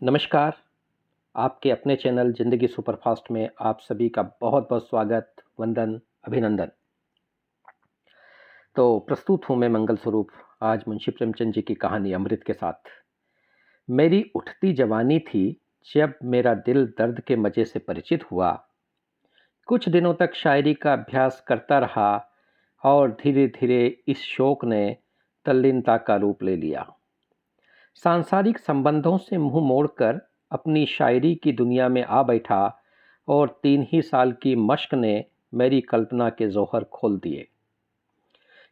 नमस्कार। आपके अपने चैनल ज़िंदगी सुपरफास्ट में आप सभी का बहुत बहुत स्वागत, वंदन, अभिनंदन। तो प्रस्तुत हूँ मैं मंगल स्वरूप आज मुंशी प्रेमचंद जी की कहानी अमृत के साथ। मेरी उठती जवानी थी जब मेरा दिल दर्द के मज़े से परिचित हुआ। कुछ दिनों तक शायरी का अभ्यास करता रहा और धीरे धीरे इस शौक ने तल्लीनता का रूप ले लिया। सांसारिक संबंधों से मुंह मोड़कर अपनी शायरी की दुनिया में आ बैठा और 3 ही साल की मश्क ने मेरी कल्पना के जौहर खोल दिए।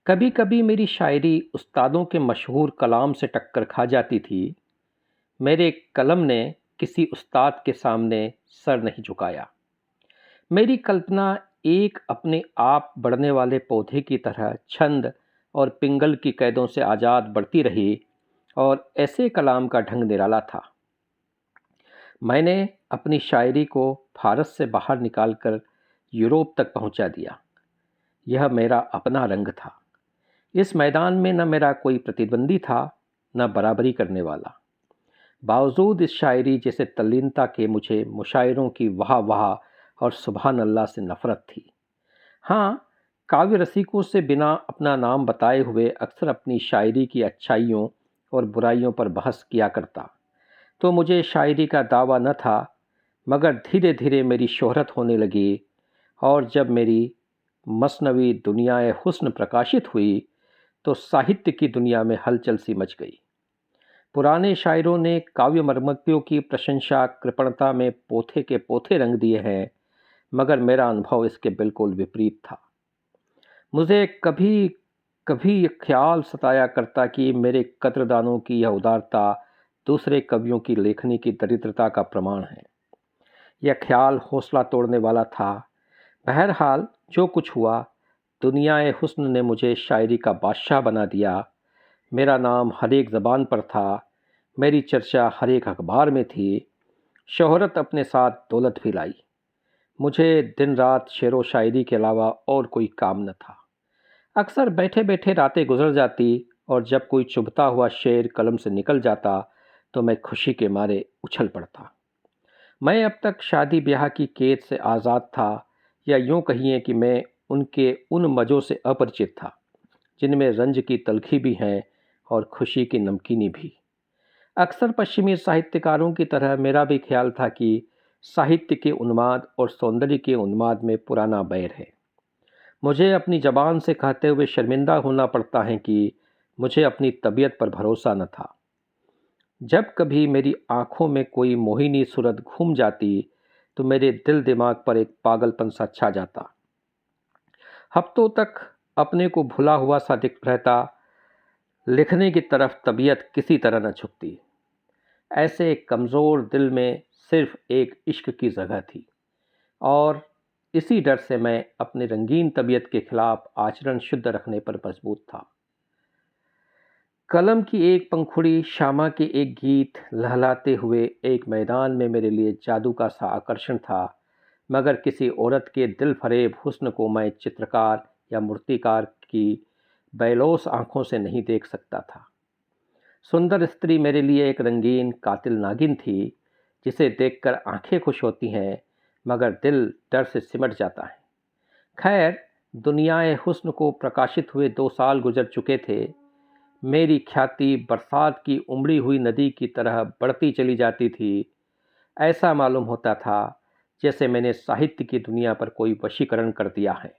कभी कभी मेरी शायरी उस्तादों के मशहूर कलाम से टक्कर खा जाती थी। मेरे कलम ने किसी उस्ताद के सामने सर नहीं झुकाया। मेरी कल्पना एक अपने आप बढ़ने वाले पौधे की तरह छंद और पिंगल की कैदों से आज़ाद बढ़ती रही और ऐसे कलाम का ढंग निराला था। मैंने अपनी शायरी को फारस से बाहर निकालकर यूरोप तक पहुंचा दिया। यह मेरा अपना रंग था। इस मैदान में न मेरा कोई प्रतिद्वंदी था, न बराबरी करने वाला। बावजूद इस शायरी जैसे तल्लीनता के मुझे मुशायरों की वाह वाह और सुभान अल्लाह से नफरत थी। हाँ, काव्य रसिकों से बिना अपना नाम बताए हुए अक्सर अपनी शायरी की अच्छाइयों और बुराइयों पर बहस किया करता। तो मुझे शायरी का दावा न था, मगर धीरे धीरे मेरी शोहरत होने लगी और जब मेरी मसनवी दुनियाए हुस्न प्रकाशित हुई तो साहित्य की दुनिया में हलचल सी मच गई। पुराने शायरों ने काव्य मर्मज्ञों की प्रशंसा कृपणता में पोथे के पोथे रंग दिए हैं, मगर मेरा अनुभव इसके बिल्कुल विपरीत था। मुझे कभी कभी ये ख्याल सताया करता कि मेरे कद्रदानों की यह उदारता दूसरे कवियों की लेखनी की दरिद्रता का प्रमाण है। यह ख्याल हौसला तोड़ने वाला था। बहरहाल जो कुछ हुआ, दुनियाए हुस्न ने मुझे शायरी का बादशाह बना दिया। मेरा नाम हर एक ज़बान पर था, मेरी चर्चा हर एक अखबार में थी। शोहरत अपने साथ दौलत भी लाई। मुझे दिन रात शेर व शायरी के अलावा और कोई काम न था। अक्सर बैठे बैठे रातें गुजर जाती और जब कोई चुभता हुआ शेर कलम से निकल जाता तो मैं खुशी के मारे उछल पड़ता। मैं अब तक शादी ब्याह की कैद से आज़ाद था, या यूं कहिए कि मैं उनके उन मज़ों से अपरिचित था जिनमें रंज की तलखी भी है और खुशी की नमकीनी भी। अक्सर पश्चिमी साहित्यकारों की तरह मेरा भी ख्याल था कि साहित्य के उन्माद और सौंदर्य के उन्माद में पुराना बैर है। मुझे अपनी ज़बान से कहते हुए शर्मिंदा होना पड़ता है कि मुझे अपनी तबीयत पर भरोसा न था। जब कभी मेरी आंखों में कोई मोहिनी सूरत घूम जाती तो मेरे दिल दिमाग पर एक पागलपन सा छा जाता। हफ्तों तक अपने को भुला हुआ सा दिख रहता। लिखने की तरफ तबीयत किसी तरह न झुकती। ऐसे कमज़ोर दिल में सिर्फ एक इश्क की जगह थी और इसी डर से मैं अपने रंगीन तबीयत के खिलाफ आचरण शुद्ध रखने पर मजबूत था। कलम की एक पंखुड़ी, शामा के एक गीत लहलाते हुए एक मैदान में मेरे लिए जादू का सा आकर्षण था, मगर किसी औरत के दिल फरेब हुस्न को मैं चित्रकार या मूर्तिकार की बेलौस आंखों से नहीं देख सकता था। सुंदर स्त्री मेरे लिए एक रंगीन कातिल नागिन थी, जिसे देखकर आंखें खुश होती हैं मगर दिल डर से सिमट जाता है। खैर, दुनियाए हुस्न को प्रकाशित हुए 2 साल गुजर चुके थे। मेरी ख्याति बरसात की उमड़ी हुई नदी की तरह बढ़ती चली जाती थी। ऐसा मालूम होता था जैसे मैंने साहित्य की दुनिया पर कोई वशीकरण कर दिया है।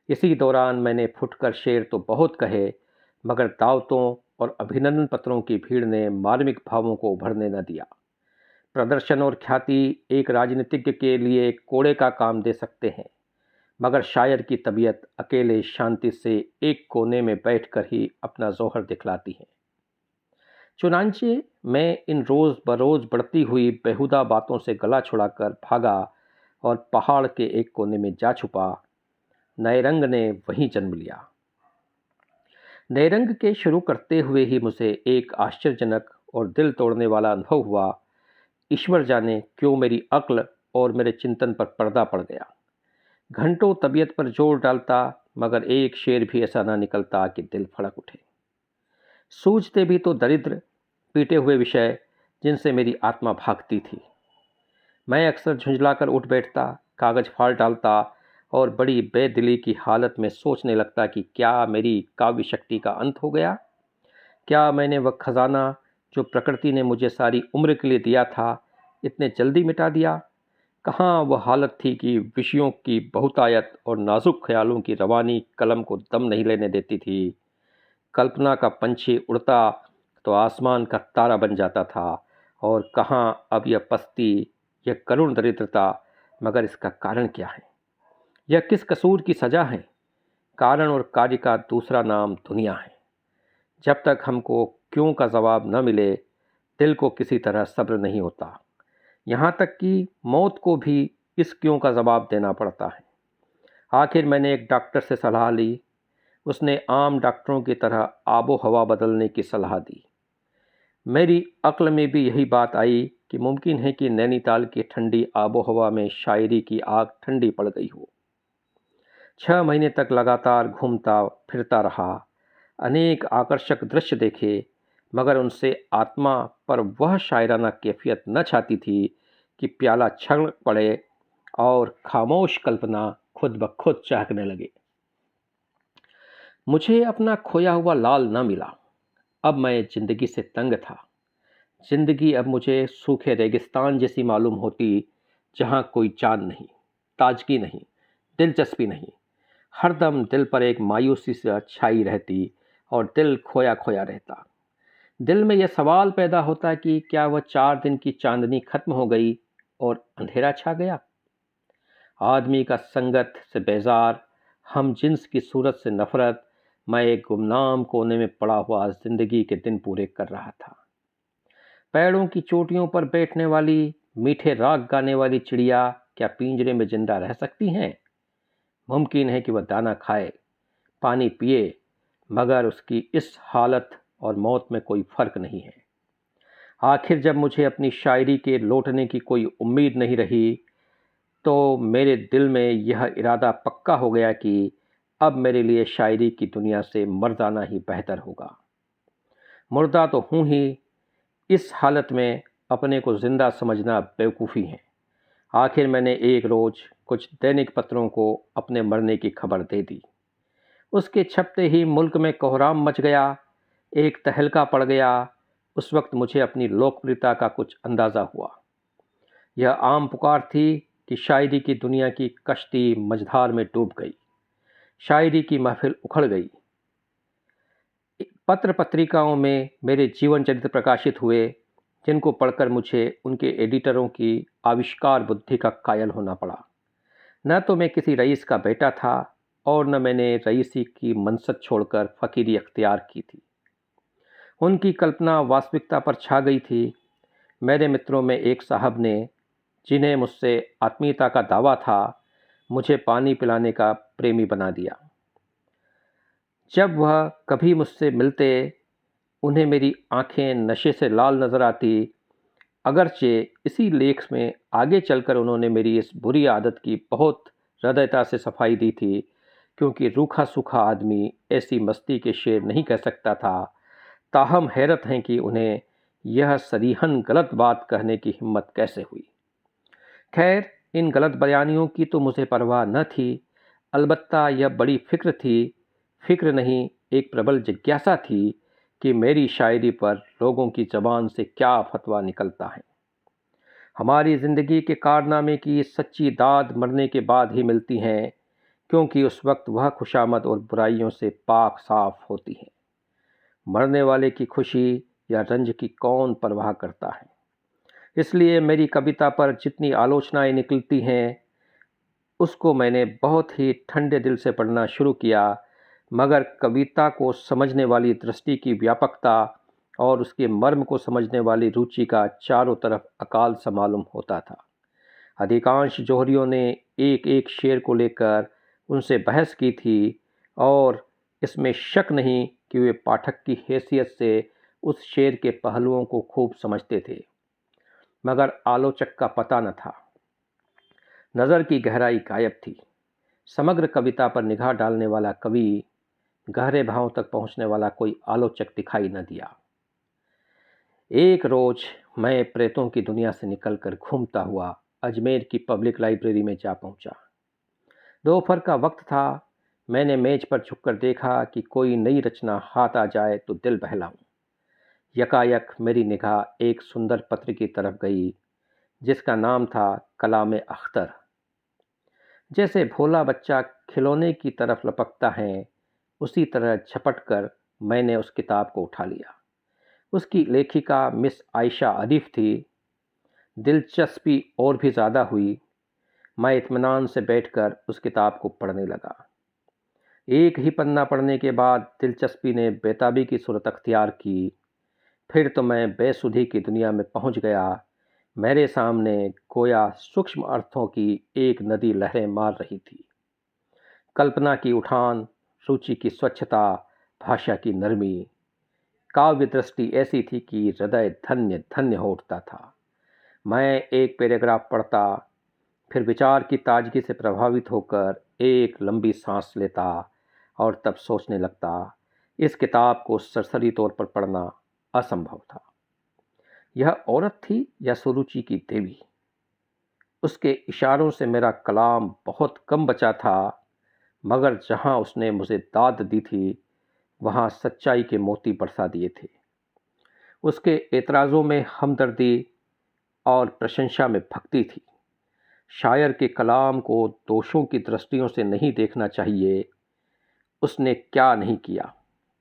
इसी दौरान मैंने फुटकर शेर तो बहुत कहे, मगर दावतों और अभिनंदन पत्रों की भीड़ ने मार्मिक भावों को उभरने न दिया। प्रदर्शन और ख्याति एक राजनीतिज्ञ के लिए कोड़े का काम दे सकते हैं, मगर शायर की तबीयत अकेले शांति से एक कोने में बैठकर ही अपना जौहर दिखलाती है। चुनांचे मैं इन रोज़ बरोज़ बढ़ती हुई बेहुदा बातों से गला छुड़ाकर भागा और पहाड़ के एक कोने में जा छुपा। नए रंग ने वहीं जन्म लिया। नए रंग के शुरू करते हुए ही मुझे एक आश्चर्यजनक और दिल तोड़ने वाला अनुभव हुआ। ईश्वर जाने क्यों मेरी अक्ल और मेरे चिंतन पर पर्दा पड़ गया। घंटों तबीयत पर जोर डालता, मगर एक शेर भी ऐसा ना निकलता कि दिल फड़क उठे। सूझते भी तो दरिद्र, पीटे हुए विषय, जिनसे मेरी आत्मा भागती थी। मैं अक्सर झुंझलाकर उठ बैठता, कागज़ फाड़ डालता और बड़ी बेदिली की हालत में सोचने लगता कि क्या मेरी काव्य शक्ति का अंत हो गया? क्या मैंने वह खजाना जो प्रकृति ने मुझे सारी उम्र के लिए दिया था, इतने जल्दी मिटा दिया? कहाँ वह हालत थी कि विषयों की बहुतायत और नाजुक ख्यालों की रवानी कलम को दम नहीं लेने देती थी। कल्पना का पंछी उड़ता तो आसमान का तारा बन जाता था, और कहाँ अब यह पस्ती, यह करुण दरिद्रता। मगर इसका कारण क्या है? यह किस कसूर की सज़ा है? कारण और कार्य का दूसरा नाम दुनिया है। जब तक हमको क्यों का जवाब न मिले, दिल को किसी तरह सब्र नहीं होता। यहाँ तक कि मौत को भी इस क्यों का जवाब देना पड़ता है। आखिर मैंने एक डॉक्टर से सलाह ली। उसने आम डॉक्टरों की तरह आबो हवा बदलने की सलाह दी। मेरी अक्ल में भी यही बात आई कि मुमकिन है कि नैनीताल की ठंडी आबो हवा में शायरी की आग ठंडी पड़ गई हो। 6 महीने तक लगातार घूमता फिरता रहा, अनेक आकर्षक दृश्य देखे, मगर उनसे आत्मा पर वह शायराना कैफियत न छाती थी कि प्याला छलक पड़े और खामोश कल्पना खुद ब खुद चहकने लगे। मुझे अपना खोया हुआ लाल न मिला। अब मैं जिंदगी से तंग था। जिंदगी अब मुझे सूखे रेगिस्तान जैसी मालूम होती, जहाँ कोई जान नहीं, ताजगी नहीं, दिलचस्पी नहीं। हरदम दिल पर एक मायूसी सी छाई रहती और दिल खोया खोया रहता। दिल में यह सवाल पैदा होता कि क्या वह 4 दिन की चांदनी खत्म हो गई और अंधेरा छा गया? आदमी का संगत से बेजार, हम जिन्स की सूरत से नफरत, मैं एक गुमनाम कोने में पड़ा हुआ जिंदगी के दिन पूरे कर रहा था। पेड़ों की चोटियों पर बैठने वाली, मीठे राग गाने वाली चिड़िया क्या पिंजरे में जिंदा रह सकती हैं? मुमकिन है कि वह दाना खाए, पानी पिए, मगर उसकी इस हालत और मौत में कोई फर्क नहीं है। आखिर जब मुझे अपनी शायरी के लौटने की कोई उम्मीद नहीं रही, तो मेरे दिल में यह इरादा पक्का हो गया कि अब मेरे लिए शायरी की दुनिया से मर जाना ही बेहतर होगा। मुर्दा तो हूँ ही, इस हालत में अपने को जिंदा समझना बेवकूफ़ी है। आखिर मैंने एक रोज़ कुछ दैनिक पत्रों को अपने मरने की खबर दे दी। उसके छपते ही मुल्क में कोहराम मच गया, एक तहलका पड़ गया। उस वक्त मुझे अपनी लोकप्रियता का कुछ अंदाज़ा हुआ। यह आम पुकार थी कि शायरी की दुनिया की कश्ती मझधार में डूब गई, शायरी की महफिल उखड़ गई। पत्र पत्रिकाओं में मेरे जीवन चरित्र प्रकाशित हुए, जिनको पढ़कर मुझे उनके एडिटरों की आविष्कार बुद्धि का कायल होना पड़ा। न तो मैं किसी रईस का बेटा था और न मैंने रईसी की मनसब छोड़कर फ़कीरी अख्तियार की थी। उनकी कल्पना वास्तविकता पर छा गई थी। मेरे मित्रों में एक साहब ने, जिन्हें मुझसे आत्मीयता का दावा था, मुझे पानी पिलाने का प्रेमी बना दिया। जब वह कभी मुझसे मिलते, उन्हें मेरी आंखें नशे से लाल नज़र आती। अगरचे इसी लेख में आगे चलकर उन्होंने मेरी इस बुरी आदत की बहुत हृदयता से सफाई दी थी, क्योंकि रूखा सूखा आदमी ऐसी मस्ती के शेर नहीं कह सकता था। ताहम हैरत है कि उन्हें यह सरीहन गलत बात कहने की हिम्मत कैसे हुई। खैर, इन गलत बयानियों की तो मुझे परवाह न थी। अलबत्ता यह बड़ी फिक्र थी, फिक्र नहीं, एक प्रबल जिज्ञासा थी कि मेरी शायरी पर लोगों की ज़बान से क्या फतवा निकलता है। हमारी ज़िंदगी के कारनामे की सच्ची दाद मरने के बाद ही मिलती हैं, क्योंकि उस वक्त वह खुशामद और बुराइयों से पाक साफ होती है। मरने वाले की खुशी या रंज की कौन परवाह करता है। इसलिए मेरी कविता पर जितनी आलोचनाएं निकलती हैं, उसको मैंने बहुत ही ठंडे दिल से पढ़ना शुरू किया, मगर कविता को समझने वाली दृष्टि की व्यापकता और उसके मर्म को समझने वाली रुचि का चारों तरफ अकाल सा मालूम होता था। अधिकांश जोहरियों ने एक एक शेर को लेकर उनसे बहस की थी, और इसमें शक नहीं कि वे पाठक की हैसियत से उस शेर के पहलुओं को खूब समझते थे, मगर आलोचक का पता न था। नज़र की गहराई गायब थी। समग्र कविता पर निगाह डालने वाला कवि, गहरे भावों तक पहुंचने वाला कोई आलोचक दिखाई न दिया। एक रोज़ मैं प्रेतों की दुनिया से निकलकर घूमता हुआ अजमेर की पब्लिक लाइब्रेरी में जा पहुंचा। दोपहर का वक्त था। मैंने मेज पर झुककर देखा कि कोई नई रचना हाथ आ जाए तो दिल बहलाऊं। यकायक मेरी निगाह एक सुंदर पत्र की तरफ गई जिसका नाम था कलाम अख्तर। जैसे भोला बच्चा खिलौने की तरफ लपकता है, उसी तरह झपट कर मैंने उस किताब को उठा लिया। उसकी लेखिका मिस आयशा आरिफ थी। दिलचस्पी और भी ज़्यादा हुई। मैं इत्मीनान से बैठकर उस किताब को पढ़ने लगा। एक ही पन्ना पढ़ने के बाद दिलचस्पी ने बेताबी की सूरत अख्तियार की। फिर तो मैं बेसुधी की दुनिया में पहुंच गया। मेरे सामने गोया सूक्ष्म अर्थों की एक नदी लहरें मार रही थी। कल्पना की उठान, रुचि की स्वच्छता, भाषा की नरमी, काव्य दृष्टि ऐसी थी कि हृदय धन्य धन्य हो उठता था। मैं एक पैराग्राफ पढ़ता, फिर विचार की ताजगी से प्रभावित होकर एक लंबी सांस लेता और तब सोचने लगता, इस किताब को सरसरी तौर पर पढ़ना असंभव था। यह औरत थी या सुरुचि की देवी? उसके इशारों से मेरा कलाम बहुत कम बचा था, मगर जहां उसने मुझे दाद दी थी वहां सच्चाई के मोती बरसा दिए थे। उसके एतराज़ों में हमदर्दी और प्रशंसा में भक्ति थी। शायर के कलाम को दोषों की दृष्टियों से नहीं देखना चाहिए। उसने क्या नहीं किया,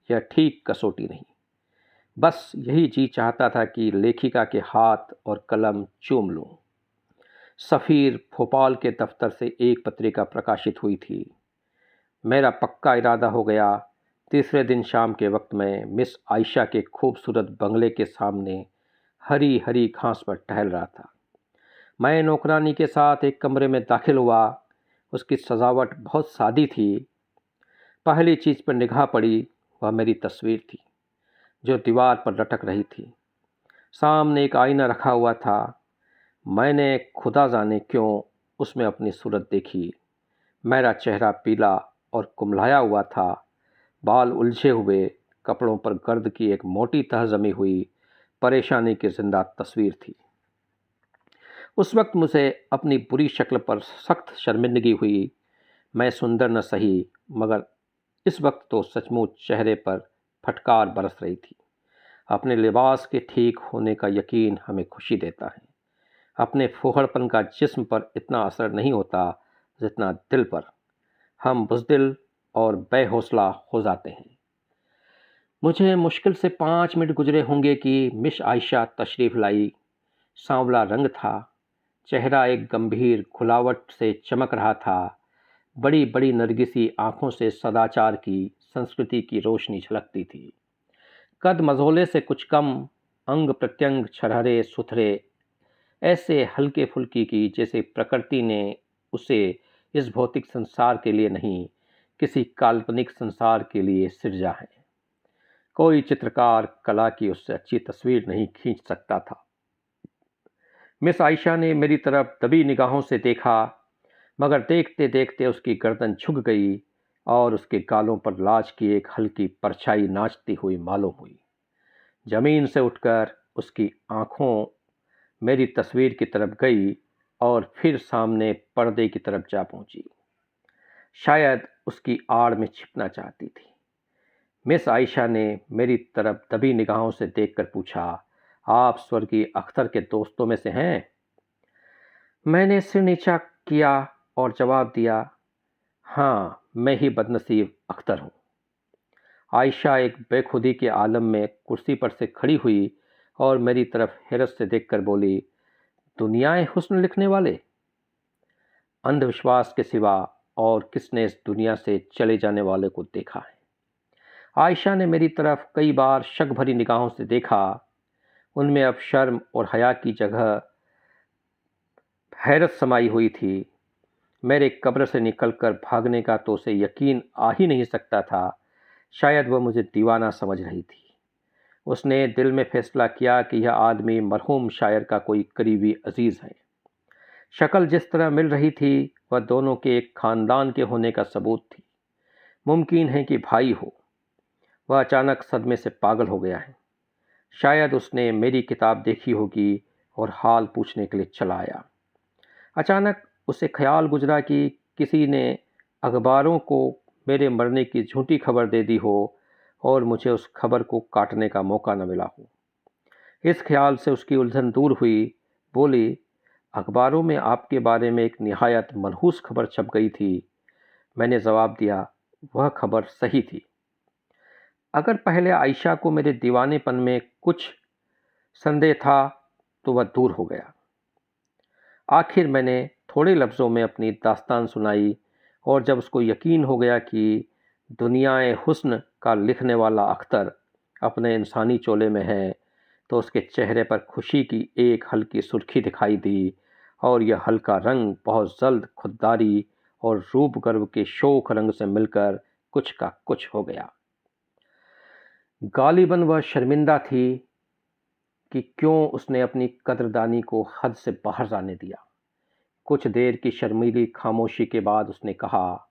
यह ठीक कसौटी नहीं। बस यही जी चाहता था कि लेखिका के हाथ और कलम चूम लूं। सफ़ीर भोपाल के दफ्तर से एक पत्रिका प्रकाशित हुई थी। मेरा पक्का इरादा हो गया। तीसरे दिन शाम के वक्त में मिस आयशा के खूबसूरत बंगले के सामने हरी हरी घास पर टहल रहा था। मैं नौकरानी के साथ एक कमरे में दाखिल हुआ। उसकी सजावट बहुत सादी थी। पहली चीज़ पर निगाह पड़ी वह मेरी तस्वीर थी जो दीवार पर लटक रही थी। सामने एक आईना रखा हुआ था। मैंने खुदा जाने क्यों उसमें अपनी सूरत देखी। मेरा चेहरा पीला और कुम्हलाया हुआ था। बाल उलझे हुए, कपड़ों पर गर्द की एक मोटी तह जमी हुई परेशानी की जिंदा तस्वीर थी। उस वक्त मुझे अपनी बुरी शक्ल पर सख्त शर्मिंदगी हुई। मैं सुंदर न सही, मगर इस वक्त तो सचमुच चेहरे पर फटकार बरस रही थी। अपने लिबास के ठीक होने का यकीन हमें खुशी देता है। अपने फूहड़पन का जिस्म पर इतना असर नहीं होता जितना दिल पर। हम बुज़दिल और बेहौसला हो जाते हैं। मुझे मुश्किल से 5 मिनट गुजरे होंगे कि मिस आयशा तशरीफ़ लाई। सांवला रंग था। चेहरा एक गंभीर खुलावट से चमक रहा था। बड़ी बड़ी नरगिसी आँखों से सदाचार की, संस्कृति की रोशनी झलकती थी। कद मझोले से कुछ कम, अंग प्रत्यंग छरहरे सुथरे, ऐसे हल्के फुल्की की जैसे प्रकृति ने उसे इस भौतिक संसार के लिए नहीं, किसी काल्पनिक संसार के लिए सिरजा है। कोई चित्रकार कला की उससे अच्छी तस्वीर नहीं खींच सकता था। मिस आयशा ने मेरी तरफ दबी निगाहों से देखा, मगर देखते देखते उसकी गर्दन झुक गई और उसके गालों पर लाज की एक हल्की परछाई नाचती हुई मालूम हुई। जमीन से उठकर उसकी आंखों मेरी तस्वीर की तरफ गई और फिर सामने पर्दे की तरफ जा पहुंची। शायद उसकी आड़ में छिपना चाहती थी। मिस आयशा ने मेरी तरफ दबी निगाहों से देखकर पूछा, आप स्वर्गीय अख्तर के दोस्तों में से हैं? मैंने सिर नीचा किया और जवाब दिया, हाँ, मैं ही बदनसीब अख्तर हूँ। आयशा एक बेखुदी के आलम में कुर्सी पर से खड़ी हुई और मेरी तरफ हैरत से देखकर बोली, दुनियाए हुस्न लिखने वाले? अंधविश्वास के सिवा और किसने इस दुनिया से चले जाने वाले को देखा है? आयशा ने मेरी तरफ कई बार शक भरी निगाहों से देखा। उनमें अब शर्म और हया की जगह हैरत समाई हुई थी। मेरे कब्र से निकलकर भागने का तो उसे यकीन आ ही नहीं सकता था। शायद वह मुझे दीवाना समझ रही थी। उसने दिल में फैसला किया कि यह आदमी मरहूम शायर का कोई करीबी अजीज़ है। शक्ल जिस तरह मिल रही थी वह दोनों के एक खानदान के होने का सबूत थी। मुमकिन है कि भाई हो। वह अचानक सदमे से पागल हो गया है। शायद उसने मेरी किताब देखी होगी और हाल पूछने के लिए चला आया। अचानक उसे ख्याल गुजरा कि किसी ने अखबारों को मेरे मरने की झूठी खबर दे दी हो और मुझे उस खबर को काटने का मौका न मिला हो। इस ख्याल से उसकी उलझन दूर हुई। बोली, अखबारों में आपके बारे में एक निहायत मनहूस खबर छप गई थी। मैंने जवाब दिया, वह खबर सही थी। अगर पहले आयशा को मेरे दीवानेपन में कुछ संदेह था तो वह दूर हो गया। आखिर मैंने थोड़े लफ्ज़ों में अपनी दास्तान सुनाई और जब उसको यकीन हो गया कि दुनियाए हुस्न का लिखने वाला अख्तर अपने इंसानी चोले में है, तो उसके चेहरे पर खुशी की एक हल्की सुर्खी दिखाई दी और यह हल्का रंग बहुत जल्द खुददारी और रूप गर्व के शोक रंग से मिलकर कुछ का कुछ हो गया। गालिबन वह शर्मिंदा थी कि क्यों उसने अपनी कदरदानी को हद से बाहर जाने दिया। कुछ देर की शर्मीली खामोशी के बाद उसने कहा,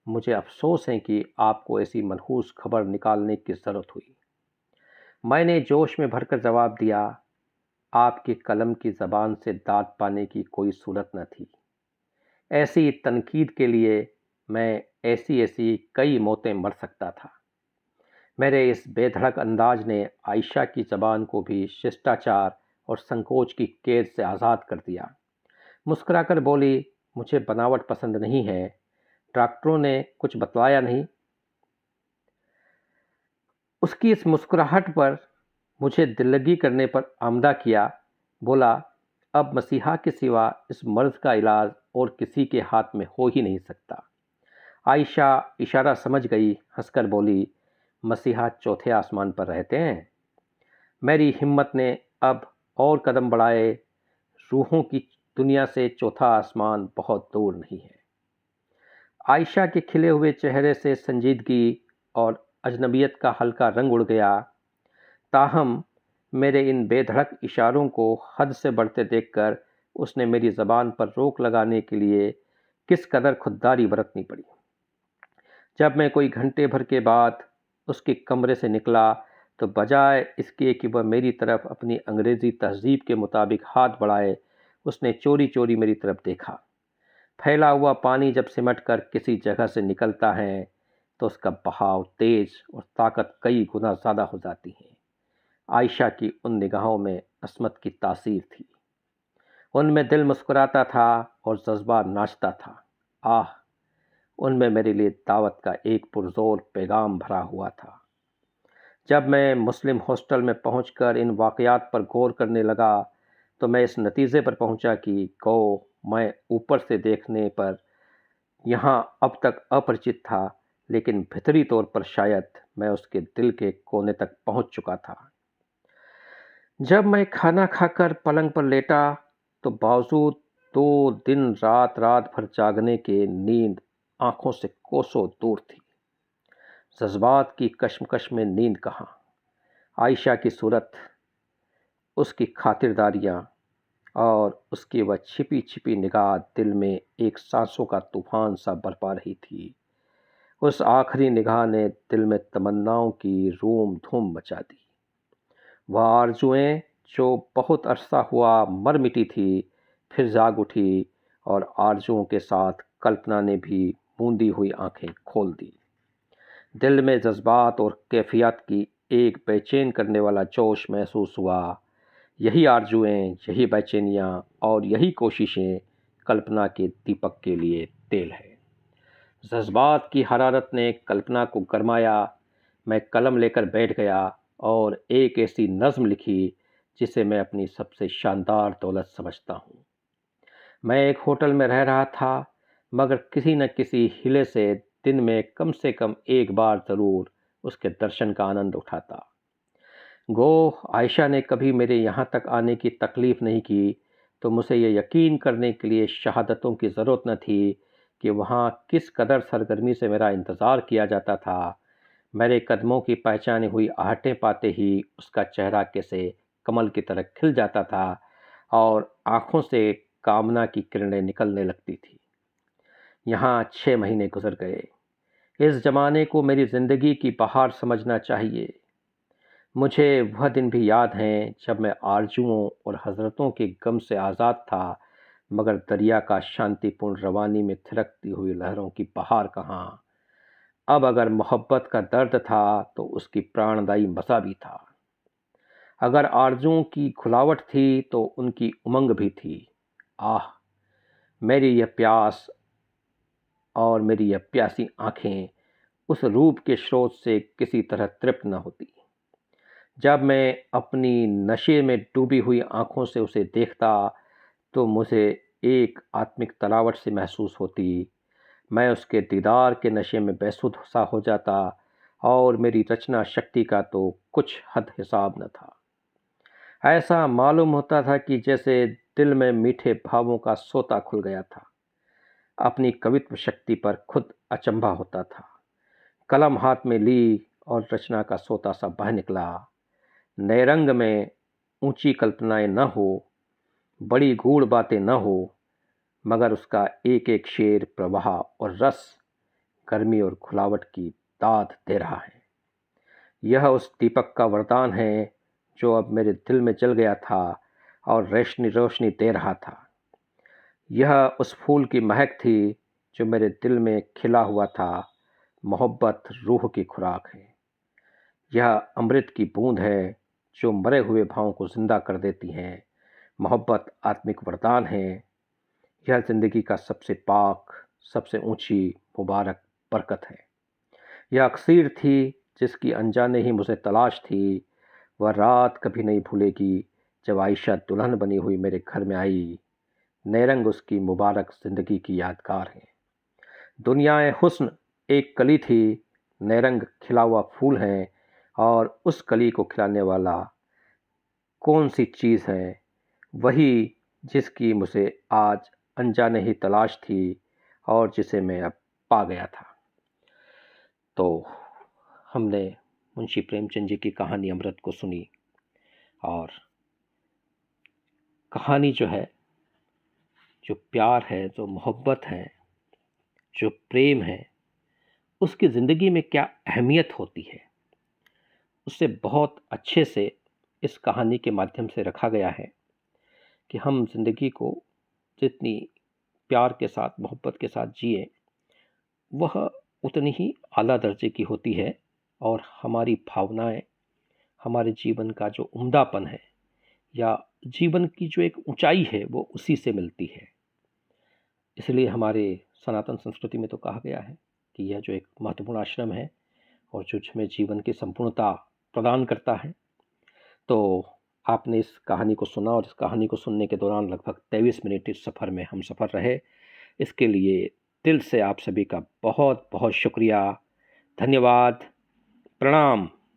मुझे अफसोस है कि आपको ऐसी मनहूस खबर निकालने की ज़रूरत हुई। मैंने जोश में भरकर जवाब दिया, आपकी कलम की ज़बान से दाद पाने की कोई सूरत न थी। ऐसी तनकीद के लिए मैं ऐसी ऐसी कई मौतें मर सकता था। मेरे इस बेधड़क अंदाज ने आयशा की ज़बान को भी शिष्टाचार और संकोच की कैद से आज़ाद कर दिया। मुस्कुराकर बोली, मुझे बनावट पसंद नहीं है। डॉक्टरों ने कुछ बतलाया नहीं? उसकी इस मुस्कुराहट पर मुझे दिल्लगी करने पर आमदा किया। बोला, अब मसीहा के सिवा इस मर्ज का इलाज और किसी के हाथ में हो ही नहीं सकता। आयशा इशारा समझ गई, हंसकर बोली, मसीहा चौथे आसमान पर रहते हैं। मेरी हिम्मत ने अब और कदम बढ़ाए। रूहों की दुनिया से चौथा आसमान बहुत दूर नहीं है। आयशा के खिले हुए चेहरे से संजीदगी और अजनबियत का हल्का रंग उड़ गया। ताहम मेरे इन बेधड़क इशारों को हद से बढ़ते देखकर उसने मेरी ज़बान पर रोक लगाने के लिए किस कदर खुददारी बरतनी पड़ी। जब मैं कोई घंटे भर के बाद उसके कमरे से निकला तो बजाय इसके कि वह मेरी तरफ अपनी अंग्रेज़ी तहज़ीब के मुताबिक हाथ बढ़ाए, उसने चोरी चोरी मेरी तरफ देखा। फैला हुआ पानी जब सिमट कर किसी जगह से निकलता है तो उसका बहाव तेज और ताकत कई गुना ज़्यादा हो जाती है। आयशा की उन निगाहों में असमत की तासीर थी। उनमें दिल मुस्कुराता था और जज्बा नाचता था। आह, उनमें मेरे लिए दावत का एक पुरजोर पैगाम भरा हुआ था। जब मैं मुस्लिम हॉस्टल में पहुंचकर इन वाक़यात पर गौर करने लगा तो मैं इस नतीजे पर पहुंचा कि गो मैं ऊपर से देखने पर यहाँ अब तक अपरिचित था, लेकिन भीतरी तौर पर शायद मैं उसके दिल के कोने तक पहुंच चुका था। जब मैं खाना खाकर पलंग पर लेटा तो बावजूद 2 दिन रात रात भर जागने के नींद आंखों से कोसों दूर थी। जज्बात की कश्मकश में नींद कहाँ। आयशा की सूरत, उसकी खातिरदारियाँ और उसकी वह छिपी छिपी निगाह दिल में एक सांसों का तूफान सा बरपा रही थी। उस आखिरी निगाह ने दिल में तमन्नाओं की रूम धूम मचा दी। वह आरजुएं जो बहुत अरसा हुआ मर मिटी थी फिर जाग उठी और आरजुओं के साथ कल्पना ने भी मूंदी हुई आंखें खोल दी। दिल में जज्बात और कैफियत की एक बेचैन करने वाला जोश महसूस हुआ। यही आरजुएं, यही बेचैनियाँ और यही कोशिशें कल्पना के दीपक के लिए तेल है। जज्बात की हरारत ने कल्पना को गरमाया। मैं कलम लेकर बैठ गया और एक ऐसी नज़्म लिखी जिसे मैं अपनी सबसे शानदार दौलत समझता हूँ। मैं एक होटल में रह रहा था, मगर किसी न किसी हिले से दिन में कम से कम एक बार ज़रूर उसके दर्शन का आनंद उठाता। गो आयशा ने कभी मेरे यहाँ तक आने की तकलीफ़ नहीं की, तो मुझे ये यकीन करने के लिए शहादतों की ज़रूरत न थी कि वहाँ किस कदर सरगर्मी से मेरा इंतज़ार किया जाता था। मेरे कदमों की पहचानी हुई आहटें पाते ही उसका चेहरा कैसे कमल की तरह खिल जाता था और आँखों से कामना की किरणें निकलने लगती थी। यहाँ 6 महीने गुजर गए। इस ज़माने को मेरी ज़िंदगी की बहार समझना चाहिए। मुझे वह दिन भी याद हैं जब मैं आरजुओं और हज़रतों के गम से आज़ाद था, मगर दरिया का शांतिपूर्ण रवानी में थिरकती हुई लहरों की बहार कहाँ। अब अगर मोहब्बत का दर्द था तो उसकी प्राणदायी मज़ा भी था। अगर आरजुओं की खुलावट थी तो उनकी उमंग भी थी। आह! मेरी यह प्यास और मेरी यह प्यासी आँखें उस रूप के स्रोत से किसी तरह तृप्त न होती। जब मैं अपनी नशे में डूबी हुई आँखों से उसे देखता तो मुझे एक आत्मिक तरावट सी महसूस होती। मैं उसके दीदार के नशे में बेसुध सा हो जाता और मेरी रचना शक्ति का तो कुछ हद हिसाब न था। ऐसा मालूम होता था कि जैसे दिल में मीठे भावों का सोता खुल गया था। अपनी कवित्व शक्ति पर खुद अचंभा होता था। कलम हाथ में ली और रचना का सोता सा बह निकला। नए रंग में ऊंची कल्पनाएं न हो, बड़ी गूढ़ बातें न हो, मगर उसका एक एक शेर प्रवाह और रस, गर्मी और खुलावट की दाद दे रहा है। यह उस दीपक का वरदान है जो अब मेरे दिल में जल गया था और रोशनी रोशनी दे रहा था। यह उस फूल की महक थी जो मेरे दिल में खिला हुआ था। मोहब्बत रूह की खुराक है। यह अमृत की बूंद है जो मरे हुए भावों को जिंदा कर देती हैं। मोहब्बत आत्मिक वरदान है। यह ज़िंदगी का सबसे पाक, सबसे ऊंची मुबारक बरकत है। यह अक्सीर थी जिसकी अनजाने ही मुझे तलाश थी। वह रात कभी नहीं भूलेगी जब आयशा दुल्हन बनी हुई मेरे घर में आई। नए रंग उसकी मुबारक ज़िंदगी की यादगार है। दुनियाए हुस्न एक कली थी, नए रंग खिला हुआ फूल है, और उस कली को खिलाने वाला कौन सी चीज़ है, वही जिसकी मुझे आज अनजाने ही तलाश थी और जिसे मैं अब पा गया था। तो हमने मुंशी प्रेमचंद जी की कहानी अमृत को सुनी, और कहानी जो है, जो प्यार है, जो मोहब्बत है, जो प्रेम है, उसकी ज़िंदगी में क्या अहमियत होती है, उससे बहुत अच्छे से इस कहानी के माध्यम से रखा गया है कि हम ज़िंदगी को जितनी प्यार के साथ, मोहब्बत के साथ जिए, वह उतनी ही आला दर्जे की होती है, और हमारी भावनाएं, हमारे जीवन का जो उम्दापन है या जीवन की जो एक ऊंचाई है, वो उसी से मिलती है। इसलिए हमारे सनातन संस्कृति में तो कहा गया है कि यह जो एक महत्वपूर्ण आश्रम है और जो हमें जीवन की संपूर्णता प्रदान करता है। तो आपने इस कहानी को सुना, और इस कहानी को सुनने के दौरान लगभग 23 मिनट इस सफ़र में हम सफ़र रहे। इसके लिए दिल से आप सभी का बहुत बहुत शुक्रिया। धन्यवाद। प्रणाम।